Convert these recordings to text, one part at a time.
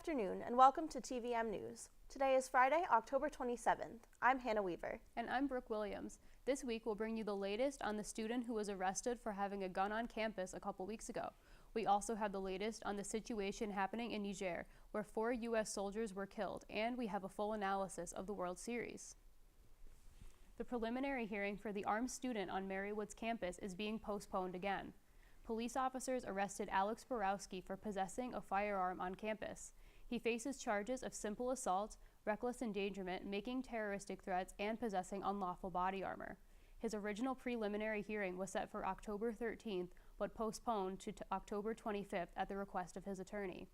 afternoon and welcome to TVM-News. Today is Friday, October 27th. I'm Hannah Weaver. And I'm Brooke Williams. This week we'll bring you the latest on the student who was arrested for having a gun on campus a couple weeks ago. We also have the latest on the situation happening in Niger, where 4 U.S. soldiers were killed, and we have a full analysis of the World Series. The preliminary hearing for the armed student on Marywood's campus is being postponed again. Police officers arrested Alex Borowski for possessing a firearm on campus. He faces charges of simple assault, reckless endangerment, making terroristic threats, and possessing unlawful body armor. His original preliminary hearing was set for October 13th, but postponed to October 25th at the request of his attorney.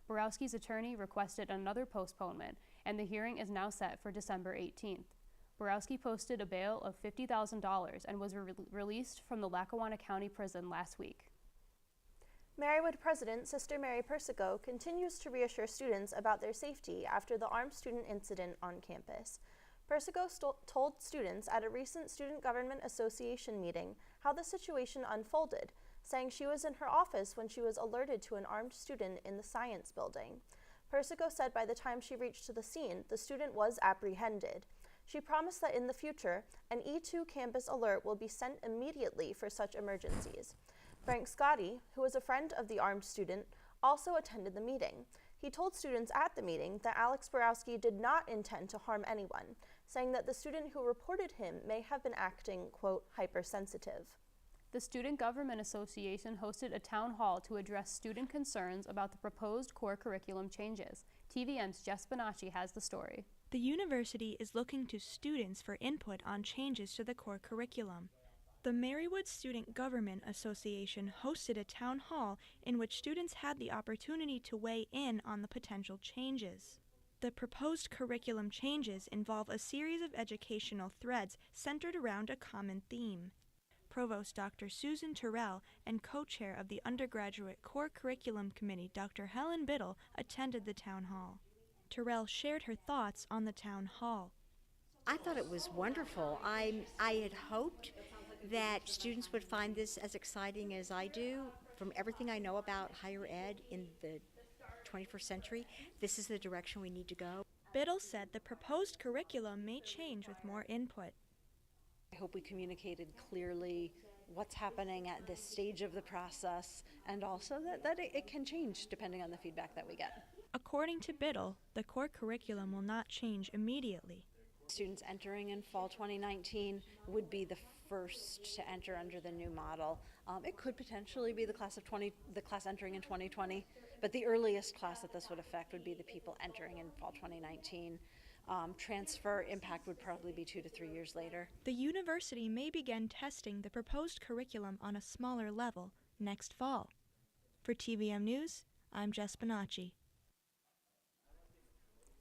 Borowski's attorney requested another postponement, and the hearing is now set for December 18th. Borowski posted a bail of $50,000 and was released from the Lackawanna County Prison last week. Marywood President Sister Mary Persico continues to reassure students about their safety after the armed student incident on campus. Persico told students at a recent Student Government Association meeting how the situation unfolded, saying she was in her office when she was alerted to an armed student in the science building. Persico said by the time she reached the scene, the student was apprehended. She promised that in the future, an E2 campus alert will be sent immediately for such emergencies. Frank Scotti, who was a friend of the armed student, also attended the meeting. He told students at the meeting that Alex Borowski did not intend to harm anyone, saying that the student who reported him may have been acting, quote, hypersensitive. The Student Government Association hosted a town hall to address student concerns about the proposed core curriculum changes. TVM's Jess Bonacci has the story. The university is looking to students for input on changes to the core curriculum. The Marywood Student Government Association hosted a town hall in which students had the opportunity to weigh in on the potential changes. The proposed curriculum changes involve a series of educational threads centered around a common theme. Provost Dr. Susan Terrell and co-chair of the Undergraduate Core Curriculum Committee, Dr. Helen Biddle, attended the town hall. Terrell shared her thoughts on the town hall. I thought it was wonderful. I had hoped that students would find this as exciting as I do. From everything I know about higher ed in the 21st century, this is the direction we need to go. Biddle said the proposed curriculum may change with more input. I hope we communicated clearly what's happening at this stage of the process, and also that it can change depending on the feedback that we get. According to Biddle, the core curriculum will not change immediately. Students entering in fall 2019 would be the first to enter under the new model. It could potentially be the class entering in 2020, but the earliest class that this would affect would be the people entering in fall 2019. Transfer impact would probably be 2 to 3 years later. The university may begin testing the proposed curriculum on a smaller level next fall. For TVM News, I'm Jess Bonacci.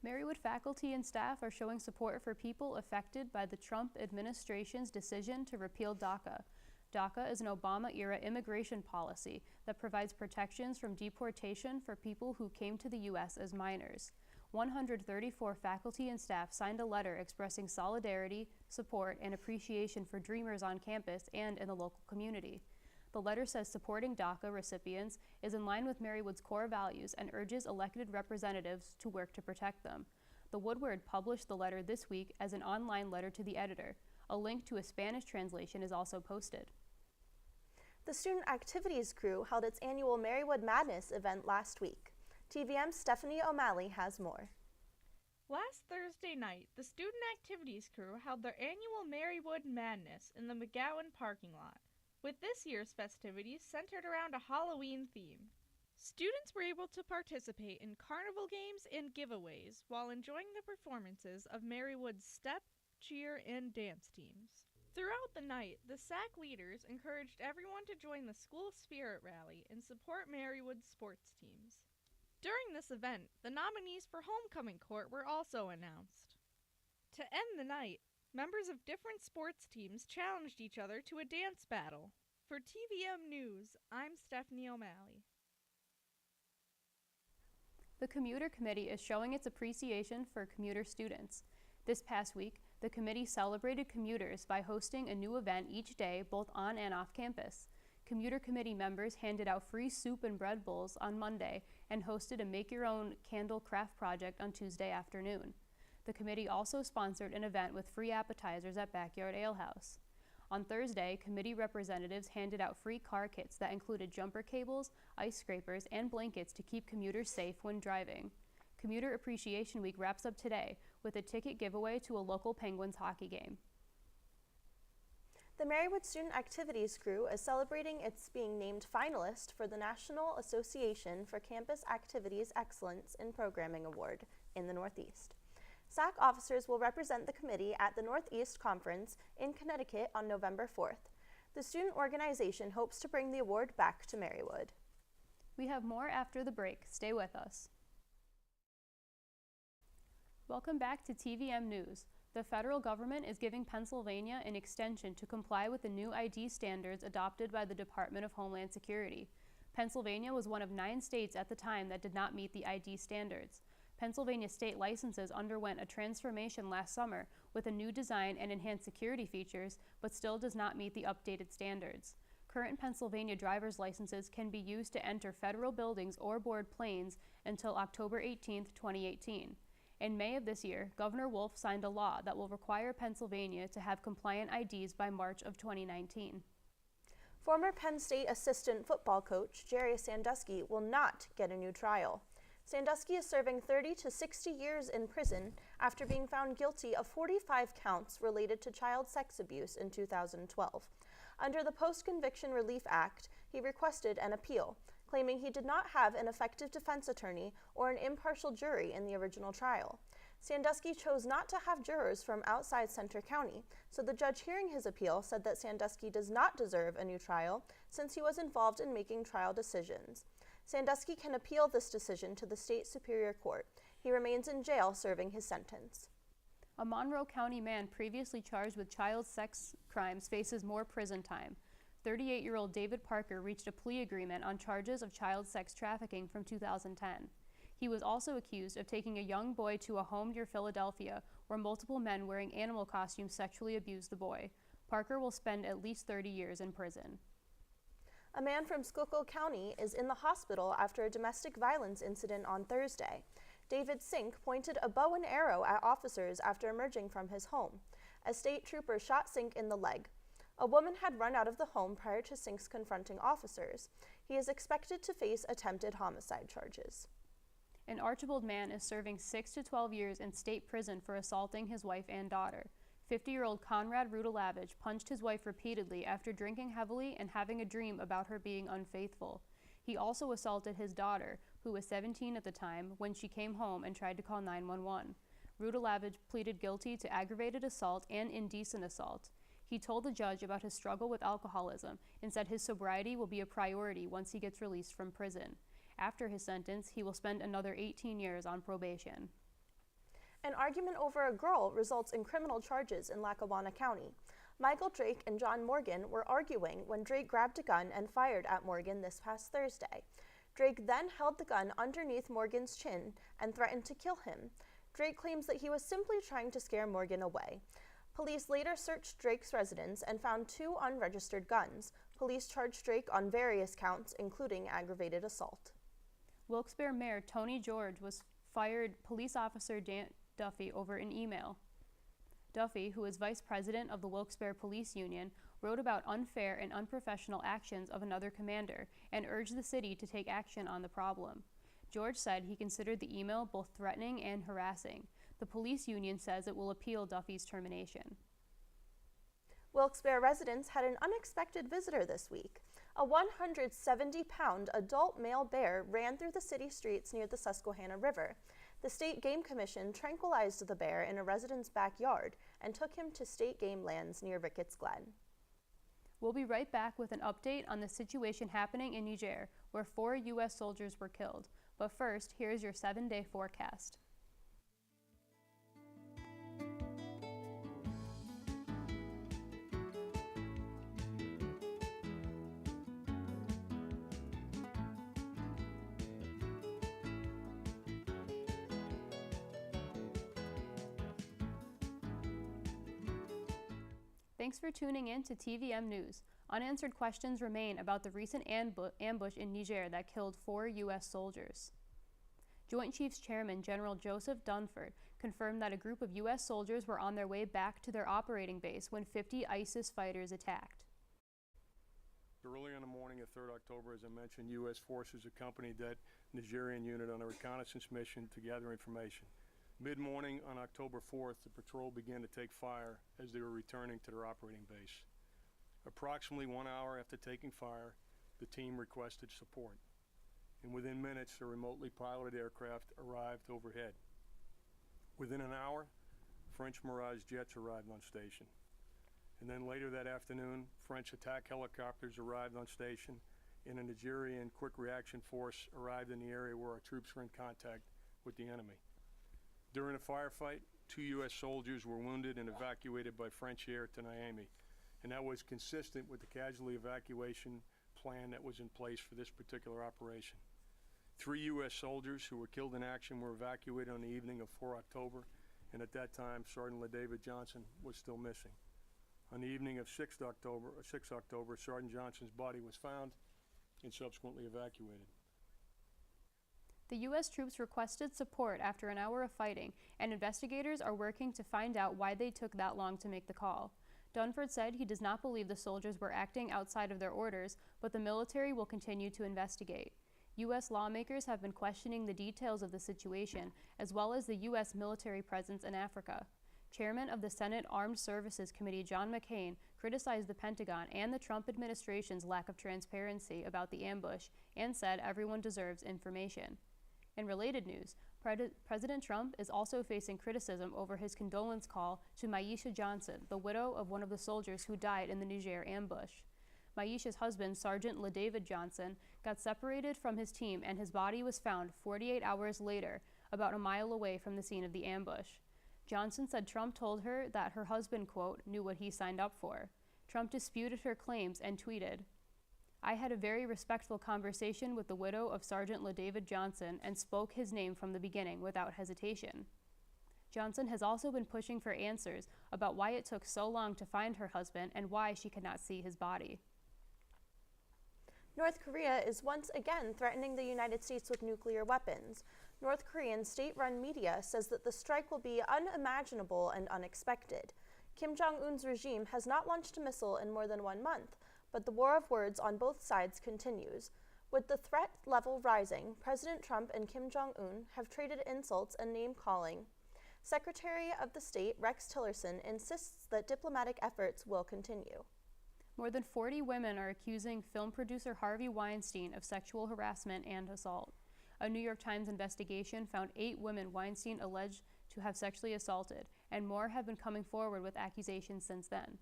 Marywood faculty and staff are showing support for people affected by the Trump administration's decision to repeal DACA. DACA is an Obama-era immigration policy that provides protections from deportation for people who came to the U.S. as minors. 134 faculty and staff signed a letter expressing solidarity, support, and appreciation for Dreamers on campus and in the local community. The letter says supporting DACA recipients is in line with Marywood's core values and urges elected representatives to work to protect them. The Woodward published the letter this week as an online letter to the editor. A link to a Spanish translation is also posted. The Student Activities Crew held its annual Marywood Madness event last week. TVM's Stephanie O'Malley has more. Last Thursday night, the Student Activities Crew held their annual Marywood Madness in the McGowan parking lot, with this year's festivities centered around a Halloween theme. Students were able to participate in carnival games and giveaways while enjoying the performances of Marywood's step, cheer, and dance teams. Throughout the night, the SAC leaders encouraged everyone to join the School Spirit Rally and support Marywood's sports teams. During this event, the nominees for Homecoming Court were also announced. To end the night, members of different sports teams challenged each other to a dance battle. For TVM News, I'm Stephanie O'Malley. The Commuter Committee is showing its appreciation for commuter students. This past week, the committee celebrated commuters by hosting a new event each day, both on and off campus. Commuter Committee members handed out free soup and bread bowls on Monday and hosted a make-your-own candle craft project on Tuesday afternoon. The committee also sponsored an event with free appetizers at Backyard Ale House. On Thursday, committee representatives handed out free car kits that included jumper cables, ice scrapers, and blankets to keep commuters safe when driving. Commuter Appreciation Week wraps up today with a ticket giveaway to a local Penguins hockey game. The Marywood Student Activities Crew is celebrating its being named finalist for the National Association for Campus Activities Excellence in Programming Award in the Northeast. SAC officers will represent the committee at the Northeast Conference in Connecticut on November 4th. The student organization hopes to bring the award back to Marywood. We have more after the break. Stay with us. Welcome back to TVM-News. The federal government is giving Pennsylvania an extension to comply with the new ID standards adopted by the Department of Homeland Security. Pennsylvania was one of 9 states at the time that did not meet the ID standards. Pennsylvania state licenses underwent a transformation last summer with a new design and enhanced security features, but still does not meet the updated standards. Current Pennsylvania driver's licenses can be used to enter federal buildings or board planes until October 18, 2018. In May of this year, Governor Wolf signed a law that will require Pennsylvania to have compliant IDs by March of 2019. Former Penn State assistant football coach Jerry Sandusky will not get a new trial. Sandusky is serving 30 to 60 years in prison after being found guilty of 45 counts related to child sex abuse in 2012. Under the Post-Conviction Relief Act, he requested an appeal, claiming he did not have an effective defense attorney or an impartial jury in the original trial. Sandusky chose not to have jurors from outside Centre County, so the judge hearing his appeal said that Sandusky does not deserve a new trial since he was involved in making trial decisions. Sandusky can appeal this decision to the state superior court. He remains in jail serving his sentence. A Monroe County man previously charged with child sex crimes faces more prison time. 38-year-old David Parker reached a plea agreement on charges of child sex trafficking from 2010. He was also accused of taking a young boy to a home near Philadelphia where multiple men wearing animal costumes sexually abused the boy. Parker will spend at least 30 years in prison. A man from Schuylkill County is in the hospital after a domestic violence incident on Thursday. David Sink pointed a bow and arrow at officers after emerging from his home. A state trooper shot Sink in the leg. A woman had run out of the home prior to Sink's confronting officers. He is expected to face attempted homicide charges. An Archbold man is serving 6 to 12 years in state prison for assaulting his wife and daughter. 50-year-old Conrad Rudalavage punched his wife repeatedly after drinking heavily and having a dream about her being unfaithful. He also assaulted his daughter, who was 17 at the time, when she came home and tried to call 911. Rudalavage pleaded guilty to aggravated assault and indecent assault. He told the judge about his struggle with alcoholism and said his sobriety will be a priority once he gets released from prison. After his sentence, he will spend another 18 years on probation. An argument over a girl results in criminal charges in Lackawanna County. Michael Drake and John Morgan were arguing when Drake grabbed a gun and fired at Morgan this past Thursday. Drake then held the gun underneath Morgan's chin and threatened to kill him. Drake claims that he was simply trying to scare Morgan away. Police later searched Drake's residence and found 2 unregistered guns. Police charged Drake on various counts, including aggravated assault. Wilkes-Barre Mayor Tony George was fired police officer Dan Duffy over an email. Duffy, who is vice president of the Wilkes-Barre Police Union, wrote about unfair and unprofessional actions of another commander and urged the city to take action on the problem. George said he considered the email both threatening and harassing. The police union says it will appeal Duffy's termination. Wilkes-Barre residents had an unexpected visitor this week. A 170-pound adult male bear ran through the city streets near the Susquehanna River. The State Game Commission tranquilized the bear in a resident's backyard and took him to state game lands near Ricketts Glen. We'll be right back with an update on the situation happening in Niger, where 4 U.S. soldiers were killed. But first, here's your 7-day forecast. Thanks for tuning in to TVM-News. Unanswered questions remain about the recent ambush in Niger that killed 4 U.S. soldiers. Joint Chiefs Chairman General Joseph Dunford confirmed that a group of U.S. soldiers were on their way back to their operating base when 50 ISIS fighters attacked. Early in the morning of 3rd October, as I mentioned, U.S. forces accompanied that Nigerian unit on a reconnaissance mission to gather information. Mid-morning on October 4th, the patrol began to take fire as they were returning to their operating base. Approximately 1 hour after taking fire, the team requested support. And within minutes, a remotely piloted aircraft arrived overhead. Within an hour, French Mirage jets arrived on station. And then later that afternoon, French attack helicopters arrived on station, and a Nigerian quick reaction force arrived in the area where our troops were in contact with the enemy. During a firefight, 2 U.S. soldiers were wounded and evacuated by French air to Niamey, and that was consistent with the casualty evacuation plan that was in place for this particular operation. 3 U.S. soldiers who were killed in action were evacuated on the evening of 4 October, and at that time, Sergeant LaDavid Johnson was still missing. On the evening of 6 October, Sergeant Johnson's body was found and subsequently evacuated. The U.S. troops requested support after an hour of fighting, and investigators are working to find out why they took that long to make the call. Dunford said he does not believe the soldiers were acting outside of their orders, but the military will continue to investigate. U.S. lawmakers have been questioning the details of the situation, as well as the U.S. military presence in Africa. Chairman of the Senate Armed Services Committee, John McCain, criticized the Pentagon and the Trump administration's lack of transparency about the ambush and said everyone deserves information. In related news, President Trump is also facing criticism over his condolence call to Maisha Johnson, the widow of one of the soldiers who died in the Niger ambush. Maisha's husband, Sergeant LaDavid Johnson, got separated from his team and his body was found 48 hours later, about a mile away from the scene of the ambush. Johnson said Trump told her that her husband, quote, knew what he signed up for. Trump disputed her claims and tweeted, "I had a very respectful conversation with the widow of Sergeant LaDavid Johnson and spoke his name from the beginning without hesitation." Johnson has also been pushing for answers about why it took so long to find her husband and why she could not see his body. North Korea is once again threatening the United States with nuclear weapons. North Korean state-run media says that the strike will be unimaginable and unexpected. Kim Jong-un's regime has not launched a missile in more than 1 month, but the war of words on both sides continues. With the threat level rising, President Trump and Kim Jong-un have traded insults and name-calling. Secretary of the State Rex Tillerson insists that diplomatic efforts will continue. More than 40 women are accusing film producer Harvey Weinstein of sexual harassment and assault. A New York Times investigation found 8 women Weinstein alleged to have sexually assaulted, and more have been coming forward with accusations since then.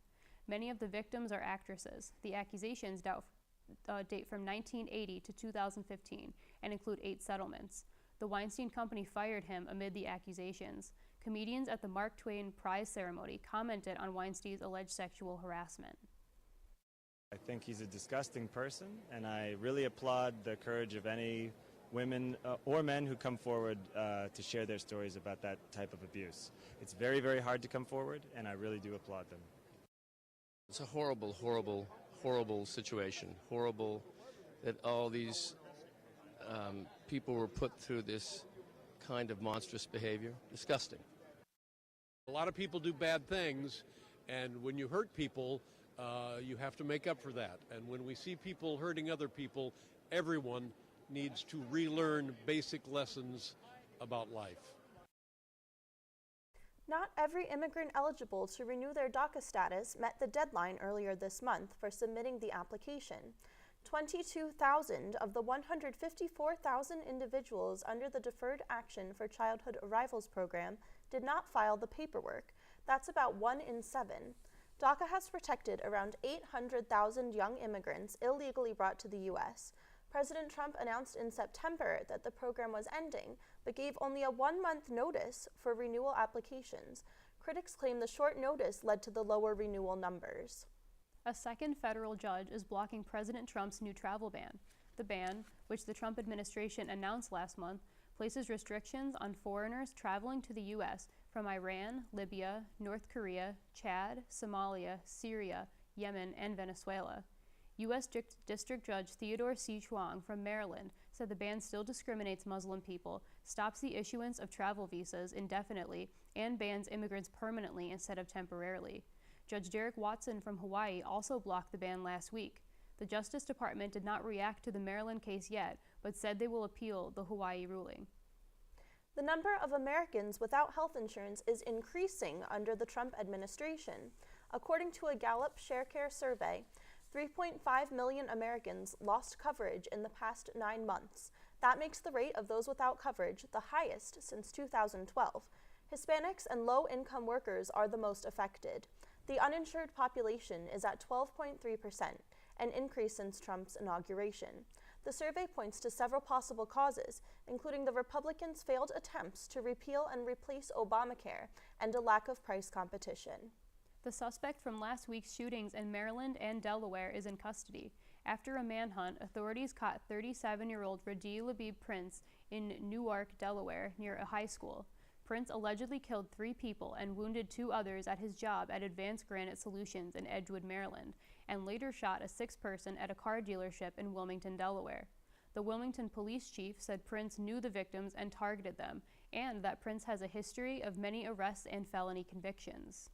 Many of the victims are actresses. The accusations date from 1980 to 2015 and include 8 settlements. The Weinstein Company fired him amid the accusations. Comedians at the Mark Twain Prize ceremony commented on Weinstein's alleged sexual harassment. I think he's a disgusting person, and I really applaud the courage of any women or men who come forward to share their stories about that type of abuse. It's very, very hard to come forward, and I really do applaud them. It's a horrible, horrible, horrible situation. Horrible that all these people were put through this kind of monstrous behavior. Disgusting. A lot of people do bad things, and when you hurt people, you have to make up for that. And when we see people hurting other people, everyone needs to relearn basic lessons about life. Not every immigrant eligible to renew their DACA status met the deadline earlier this month for submitting the application. 22,000 of the 154,000 individuals under the Deferred Action for Childhood Arrivals program did not file the paperwork. That's about 1 in 7. DACA has protected around 800,000 young immigrants illegally brought to the U.S. President Trump announced in September that the program was ending, but gave only a 1-month notice for renewal applications. Critics claim the short notice led to the lower renewal numbers. A second federal judge is blocking President Trump's new travel ban. The ban, which the Trump administration announced last month, places restrictions on foreigners traveling to the U.S. from Iran, Libya, North Korea, Chad, Somalia, Syria, Yemen, and Venezuela. U.S. District Judge Theodore C. Chuang from Maryland said the ban still discriminates Muslim people, stops the issuance of travel visas indefinitely, and bans immigrants permanently instead of temporarily. Judge Derek Watson from Hawaii also blocked the ban last week. The Justice Department did not react to the Maryland case yet, but said they will appeal the Hawaii ruling. The number of Americans without health insurance is increasing under the Trump administration. According to a Gallup ShareCare survey, 3.5 million Americans lost coverage in the past 9 months. That makes the rate of those without coverage the highest since 2012. Hispanics and low-income workers are the most affected. The uninsured population is at 12.3%, an increase since Trump's inauguration. The survey points to several possible causes, including the Republicans' failed attempts to repeal and replace Obamacare and a lack of price competition. The suspect from last week's shootings in Maryland and Delaware is in custody. After a manhunt, authorities caught 37-year-old Raji Labib Prince in Newark, Delaware, near a high school. Prince allegedly killed 3 people and wounded 2 others at his job at Advanced Granite Solutions in Edgewood, Maryland, and later shot a 6th person at a car dealership in Wilmington, Delaware. The Wilmington police chief said Prince knew the victims and targeted them, and that Prince has a history of many arrests and felony convictions.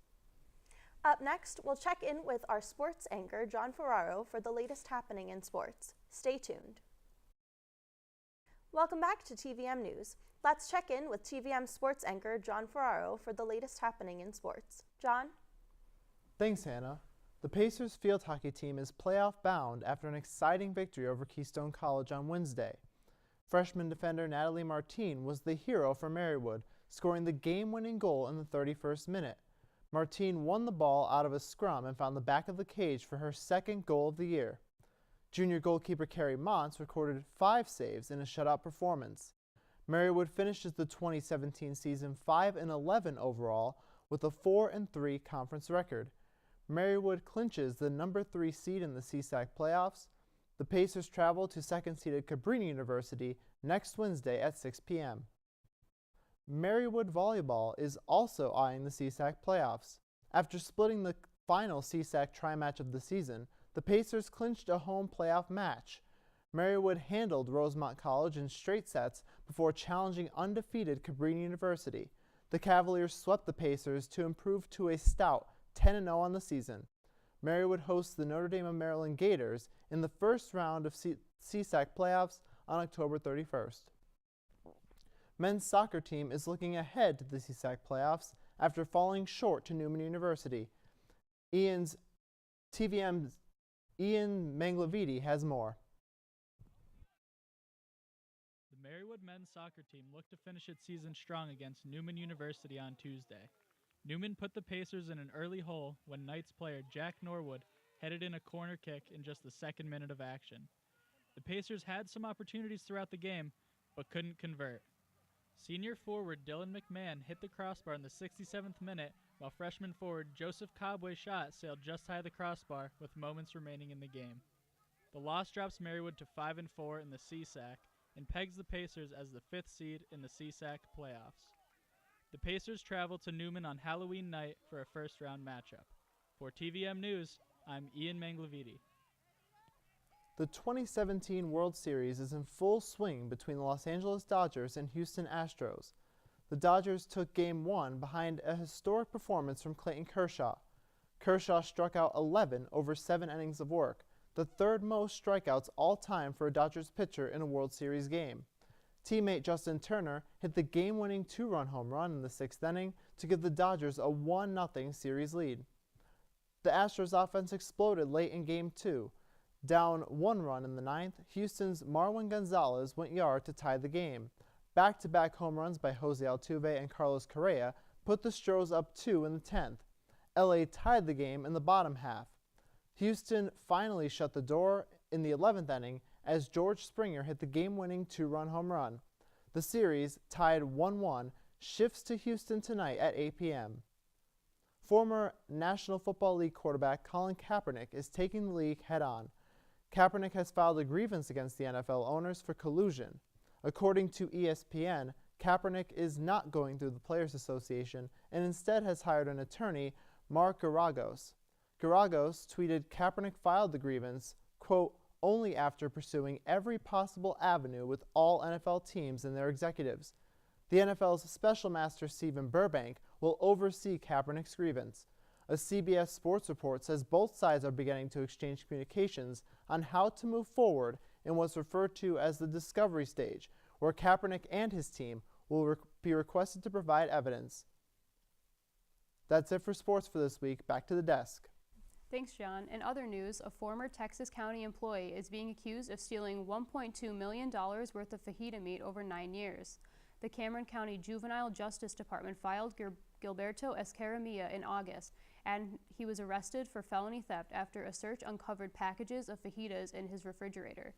Up next, we'll check in with our sports anchor, John Ferraro, for the latest happening in sports. Stay tuned. Welcome back to TVM News. Let's check in with TVM sports anchor, John Ferraro, for the latest happening in sports. John? Thanks, Hannah. The Pacers field hockey team is playoff bound after an exciting victory over Keystone College on Wednesday. Freshman defender Natalie Martine was the hero for Marywood, scoring the game-winning goal in the 31st minute. Martine won the ball out of a scrum and found the back of the cage for her 2nd goal of the year. Junior goalkeeper Carrie Montz recorded 5 saves in a shutout performance. Marywood finishes the 2017 season 5-11 overall with a 4-3 conference record. Marywood clinches the number 3 seed in the CSAC playoffs. The Pacers travel to 2nd-seeded Cabrini-University next Wednesday at 6 p.m. Marywood volleyball is also eyeing the CSAC playoffs. After splitting the final CSAC tri-match of the season, the Pacers clinched a home playoff match. Marywood handled Rosemont College in straight sets before challenging undefeated Cabrini-University. The Cavaliers swept the Pacers to improve to a stout 10-0 on the season. Marywood hosts the Notre Dame of Maryland Gators in the first round of CSAC playoffs on October 31st. Men's soccer team is looking ahead to the CSAC playoffs after falling short to Newman University. TVM's Ian Manglavidi has more. The Marywood men's soccer team looked to finish its season strong against Newman University on Tuesday. Newman put the Pacers in an early hole when Knights player Jack Norwood headed in a corner kick in just the 2nd minute of action. The Pacers had some opportunities throughout the game, but couldn't convert. Senior forward Dylan McMahon hit the crossbar in the 67th minute, while freshman forward Joseph Cobway's shot sailed just high of the crossbar with moments remaining in the game. The loss drops Marywood to 5-4 in the CSAC and pegs the Pacers as the 5th seed in the CSAC playoffs. The Pacers travel to Newman on Halloween night for a first-round matchup. For TVM News, I'm Ian Manglavidi. The 2017 World Series is in full swing between the Los Angeles Dodgers and Houston Astros. The Dodgers took Game 1 behind a historic performance from Clayton Kershaw. Kershaw struck out 11 over 7 innings of work, the 3rd most strikeouts all time for a Dodgers pitcher in a World Series game. Teammate Justin Turner hit the game-winning 2-run home run in the 6th inning to give the Dodgers a 1-0 series lead. The Astros offense exploded late in Game 2. Down 1 run in the 9th, Houston's Marwin Gonzalez went yard to tie the game. Back-to-back home runs by Jose Altuve and Carlos Correa put the Stros up 2 in the 10th. LA tied the game in the bottom half. Houston finally shut the door in the 11th inning as George Springer hit the game-winning 2-run home run. The series, tied 1-1, shifts to Houston tonight at 8 p.m. Former National Football League quarterback Colin Kaepernick is taking the league head-on. Kaepernick has filed a grievance against the NFL owners for collusion. According to ESPN, Kaepernick is not going through the Players Association and instead has hired an attorney, Mark Garagos. Garagos tweeted Kaepernick filed the grievance, quote, only after pursuing every possible avenue with all NFL teams and their executives. The NFL's special master Stephen Burbank will oversee Kaepernick's grievance. A CBS Sports report says both sides are beginning to exchange communications on how to move forward in what's referred to as the discovery stage, where Kaepernick and his team will be requested to provide evidence. That's it for sports for this week. Back to the desk. Thanks, John. In other news, a former Texas County employee is being accused of stealing $1.2 million worth of fajita meat over 9 years. The Cameron County Juvenile Justice Department filed Gilberto Escaramilla in August, and he was arrested for felony theft after a search uncovered packages of fajitas in his refrigerator.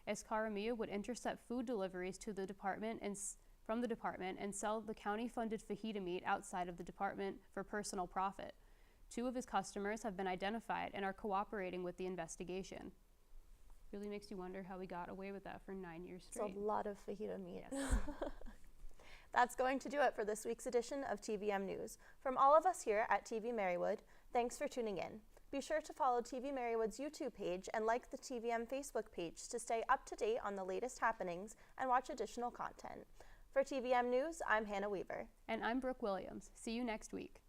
Escaramilla would intercept food deliveries to the department from the department and sell the county-funded fajita meat outside of the department for personal profit. 2 of his customers have been identified and are cooperating with the investigation. Really makes you wonder how he got away with that for 9 years straight. It's a lot of fajita meat. Yes. That's going to do it for this week's edition of TVM News. From all of us here at TV-Marywood, thanks for tuning in. Be sure to follow TV-Marywood's YouTube page and like the TVM Facebook page to stay up to date on the latest happenings and watch additional content. For TVM News, I'm Hannah Weaver. And I'm Brooke Williams. See you next week.